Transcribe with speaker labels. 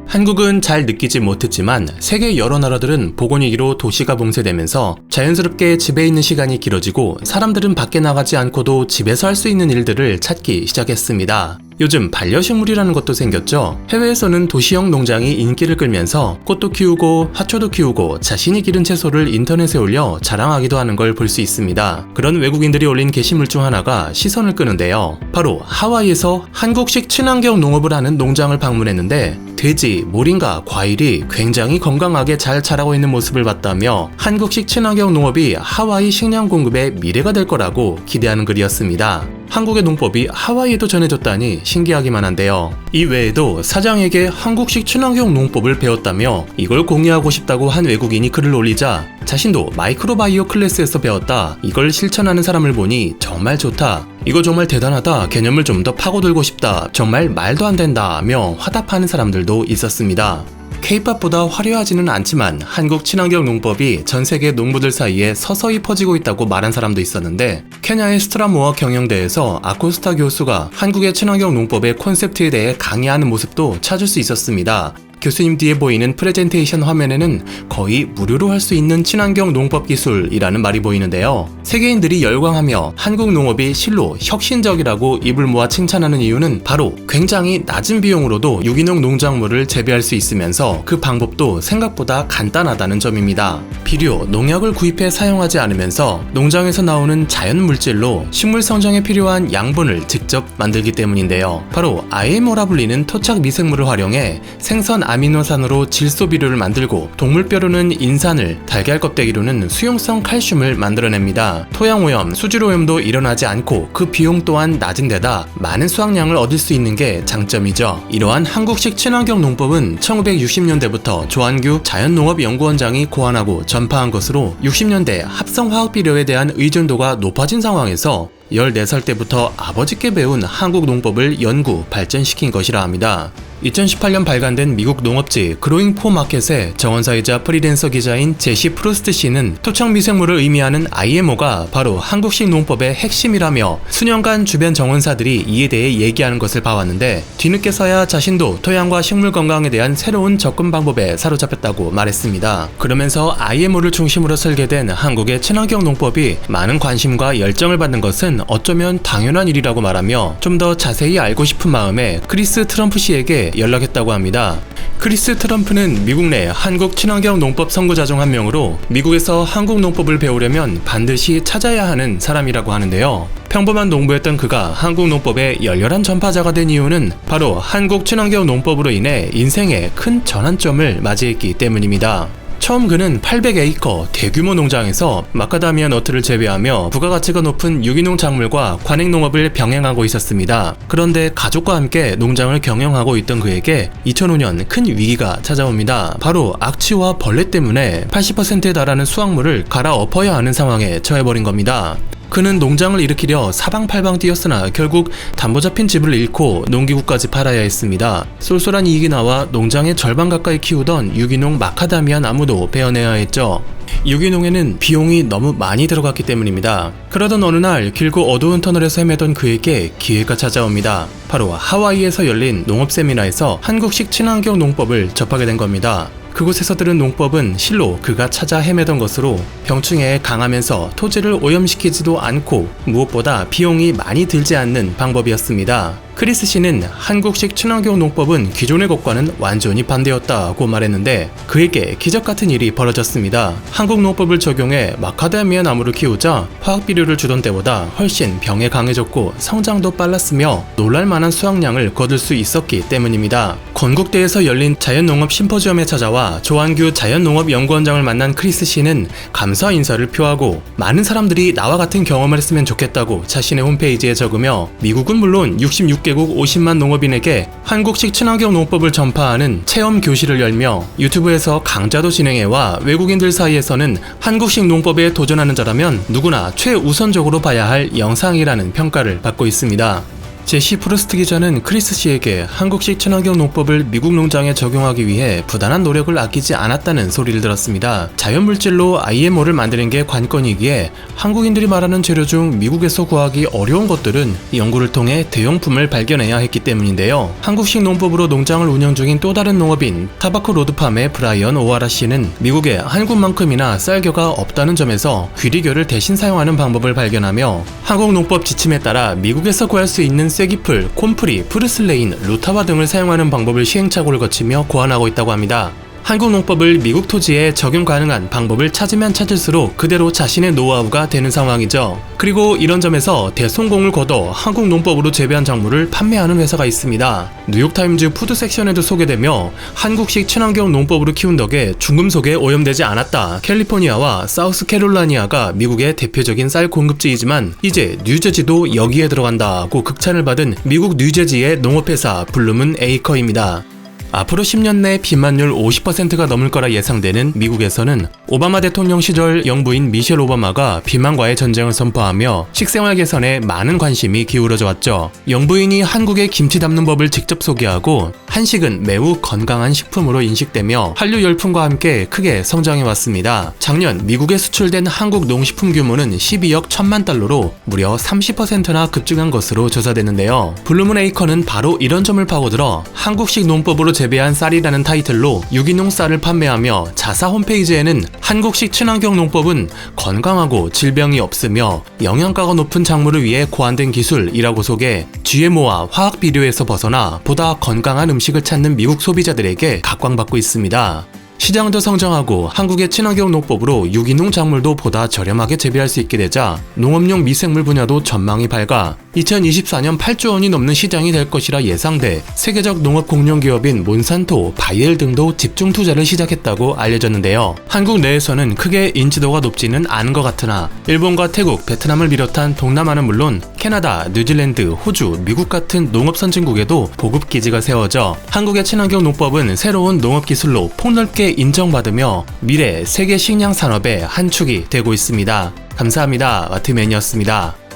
Speaker 1: 한국은 잘 느끼지 못했지만 세계 여러 나라들은 보건위기로 도시가 봉쇄되면서 자연스럽게 집에 있는 시간이 길어지고 사람들은 밖에 나가지 않고도 집에서 할 수 있는 일들을 찾기 시작했습니다. 요즘 반려식물이라는 것도 생겼죠. 해외에서는 도시형 농장이 인기를 끌면서 꽃도 키우고 화초도 키우고 자신이 기른 채소를 인터넷에 올려 자랑하기도 하는 걸 볼 수 있습니다. 그런 외국인들이 올린 게시물 중 하나가 시선을 끄는데요. 바로 하와이에서 한국식 친환경 농업을 하는 농장을 방문했는데 돼지, 모링가, 과일이 굉장히 건강하게 잘 자라고 있는 모습을 봤다며 한국식 친환경 농업이 하와이 식량 공급의 미래가 될 거라고 기대하는 글이었습니다. 한국의 농법이 하와이에도 전해졌다니 신기하기만 한데요. 이 외에도 사장에게 한국식 친환경 농법을 배웠다며 이걸 공유하고 싶다고 한 외국인이 글을 올리자 자신도 마이크로바이오 클래스에서 배웠다. 이걸 실천하는 사람을 보니 정말 좋다. 이거 정말 대단하다. 개념을 좀 더 파고들고 싶다. 정말 말도 안 된다며 화답하는 사람들도 있었습니다. K-팝보다 화려하지는 않지만 한국 친환경 농법이 전 세계 농부들 사이에 서서히 퍼지고 있다고 말한 사람도 있었는데 케냐의 스트라모아 경영대에서 아코스타 교수가 한국의 친환경 농법의 콘셉트에 대해 강의하는 모습도 찾을 수 있었습니다. 교수님 뒤에 보이는 프레젠테이션 화면에는 거의 무료로 할 수 있는 친환경 농법 기술이라는 말이 보이는데요. 세계인들이 열광하며 한국 농업이 실로 혁신적이라고 입을 모아 칭찬하는 이유는 바로 굉장히 낮은 비용으로도 유기농 농작물을 재배할 수 있으면서 그 방법도 생각보다 간단하다는 점입니다. 비료, 농약을 구입해 사용하지 않으면서 농장에서 나오는 자연 물질로 식물 성장에 필요한 양분을 직접 만들기 때문인데요. 바로 IMO라 불리는 토착 미생물을 활용해 생선 아미노산으로 질소 비료를 만들고 동물뼈로는 인산을, 달걀 껍데기로는 수용성 칼슘을 만들어냅니다. 토양 오염, 수질 오염도 일어나지 않고 그 비용 또한 낮은 데다 많은 수확량을 얻을 수 있는 게 장점이죠. 이러한 한국식 친환경 농법은 1960년대부터 조한규 자연농업연구원장이 고안하고 전파한 것으로 60년대 합성화학 비료에 대한 의존도가 높아진 상황에서 14살 때부터 아버지께 배운 한국 농법을 연구, 발전시킨 것이라 합니다. 2018년 발간된 미국 농업지 그로잉 포 마켓의 정원사이자 프리랜서 기자인 제시 프로스트 씨는 토착 미생물을 의미하는 IMO가 바로 한국식 농법의 핵심이라며 수년간 주변 정원사들이 이에 대해 얘기하는 것을 봐왔는데 뒤늦게서야 자신도 토양과 식물 건강에 대한 새로운 접근 방법에 사로잡혔다고 말했습니다. 그러면서 IMO를 중심으로 설계된 한국의 친환경 농법이 많은 관심과 열정을 받는 것은 어쩌면 당연한 일이라고 말하며 좀 더 자세히 알고 싶은 마음에 크리스 트럼프 씨에게 연락했다고 합니다. 크리스 트럼프는 미국 내 한국 친환경 농법 선구자 중 한 명으로 미국에서 한국 농법을 배우려면 반드시 찾아야 하는 사람이라고 하는데요. 평범한 농부였던 그가 한국 농법의 열렬한 전파자가 된 이유는 바로 한국 친환경 농법으로 인해 인생의 큰 전환점을 맞이했기 때문입니다. 처음 그는 800에이커 대규모 농장에서 마카다미아 너트를 재배하며 부가가치가 높은 유기농 작물과 관행농업을 병행하고 있었습니다. 그런데 가족과 함께 농장을 경영하고 있던 그에게 2005년 큰 위기가 찾아옵니다. 바로 악취와 벌레 때문에 80%에 달하는 수확물을 갈아엎어야 하는 상황에 처해버린 겁니다. 그는 농장을 일으키려 사방팔방 뛰었으나 결국 담보 잡힌 집을 잃고 농기구까지 팔아야 했습니다. 쏠쏠한 이익이 나와 농장의 절반 가까이 키우던 유기농 마카다미아 나무도 베어내야 했죠. 유기농에는 비용이 너무 많이 들어갔기 때문입니다. 그러던 어느 날 길고 어두운 터널에서 헤매던 그에게 기회가 찾아옵니다. 바로 하와이에서 열린 농업 세미나에서 한국식 친환경 농법을 접하게 된 겁니다. 그곳에서 들은 농법은 실로 그가 찾아 헤매던 것으로 병충해에 강하면서 토지를 오염시키지도 않고 무엇보다 비용이 많이 들지 않는 방법이었습니다. 크리스 씨는 한국식 친환경 농법은 기존의 것과는 완전히 반대였다고 말했는데 그에게 기적 같은 일이 벌어졌습니다. 한국 농법을 적용해 마카다미아 나무를 키우자 화학 비료를 주던 때보다 훨씬 병에 강해졌고 성장도 빨랐으며 놀랄만한 수확량을 거둘 수 있었기 때문입니다. 건국대에서 열린 자연농업 심포지엄에 찾아와 조한규 자연농업연구원장을 만난 크리스 씨는 감사 인사를 표하고 많은 사람들이 나와 같은 경험을 했으면 좋겠다고 자신의 홈페이지에 적으며 미국은 물론 66개국 50만 농업인에게 한국식 친환경 농법을 전파하는 체험 교실을 열며 유튜브에서 강좌도 진행해와 외국인들 사이에서는 한국식 농법에 도전하는 자라면 누구나 최우선적으로 봐야 할 영상이라는 평가를 받고 있습니다. 제시 프루스트 기자는 크리스 씨에게 한국식 친환경 농법을 미국 농장에 적용하기 위해 부단한 노력을 아끼지 않았다는 소리를 들었습니다. 자연물질로 IMO를 만드는 게 관건이기에 한국인들이 말하는 재료 중 미국에서 구하기 어려운 것들은 연구를 통해 대용품을 발견해야 했기 때문인데요. 한국식 농법으로 농장을 운영 중인 또 다른 농업인 타바코 로드팜의 브라이언 오하라 씨는 미국에 한국만큼이나 쌀겨가 없다는 점에서 귀리겨를 대신 사용하는 방법을 발견하며 한국 농법 지침에 따라 미국에서 구할 수 있는 쐐기풀, 콤프리, 프르슬레인, 루타바 등을 사용하는 방법을 시행착오를 거치며 고안하고 있다고 합니다. 한국 농법을 미국 토지에 적용 가능한 방법을 찾으면 찾을수록 그대로 자신의 노하우가 되는 상황이죠. 그리고 이런 점에서 대성공을 거둬 한국 농법으로 재배한 작물을 판매하는 회사가 있습니다. 뉴욕타임즈 푸드 섹션에도 소개되며 한국식 친환경 농법으로 키운 덕에 중금속에 오염되지 않았다. 캘리포니아와 사우스캐롤라이나가 미국의 대표적인 쌀 공급지이지만 이제 뉴저지도 여기에 들어간다고 극찬을 받은 미국 뉴저지의 농업회사 블루문 에이커입니다. 앞으로 10년 내 비만율 50%가 넘을 거라 예상되는 미국에서는 오바마 대통령 시절 영부인 미셸 오바마가 비만과의 전쟁을 선포하며 식생활 개선에 많은 관심이 기울어져 왔죠. 영부인이 한국의 김치 담는 법을 직접 소개하고 한식은 매우 건강한 식품으로 인식되며 한류 열풍과 함께 크게 성장해 왔습니다. 작년 미국에 수출된 한국 농식품 규모는 12억 1천만 달러로 무려 30%나 급증한 것으로 조사되는데요. 블루문 에이커는 바로 이런 점을 파고들어 한국식 농법으로 재배한 쌀이라는 타이틀로 유기농 쌀을 판매하며 자사 홈페이지에는 한국식 친환경 농법은 건강하고 질병이 없으며 영양가가 높은 작물을 위해 고안된 기술이라고 소개, GMO와 화학 비료에서 벗어나 보다 건강한 음식을 찾는 미국 소비자들에게 각광받고 있습니다. 시장도 성장하고 한국의 친환경 농법으로 유기농 작물도 보다 저렴하게 재배할 수 있게 되자 농업용 미생물 분야도 전망이 밝아 2024년 8조 원이 넘는 시장이 될 것이라 예상돼 세계적 농업 공룡 기업인 몬산토, 바이엘 등도 집중 투자를 시작했다고 알려졌는데요. 한국 내에서는 크게 인지도가 높지는 않은 것 같으나 일본과 태국, 베트남을 비롯한 동남아는 물론 캐나다, 뉴질랜드, 호주, 미국 같은 농업 선진국에도 보급 기지가 세워져 한국의 친환경 농법은 새로운 농업 기술로 폭넓게 인정받으며 미래 세계 식량 산업의 한 축이 되고 있습니다. 감사합니다. 와트맨이었습니다.